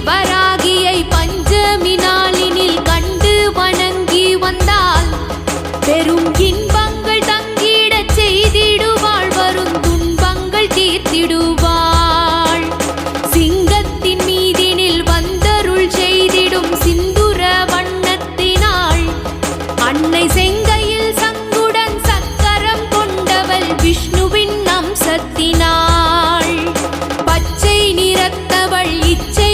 வராகியை பஞ்சமி நாளினில் கண்டு வணங்கி வந்தால் பெரும் இன்பங்கள் தங்கிடச் செய்திடுவாள், வரும் துன்பங்கள் தீர்த்திடுவாள். சிங்கத்தின் மீதினில் வந்தருள் செய்திடும் சிந்துர வண்ணத்தினாள், அன்னை செங்கையில் சங்குடன் சக்கரம் கொண்டவள் விஷ்ணுவின் அம்சத்தினாள். பச்சை நிறத்தவள் இச்சை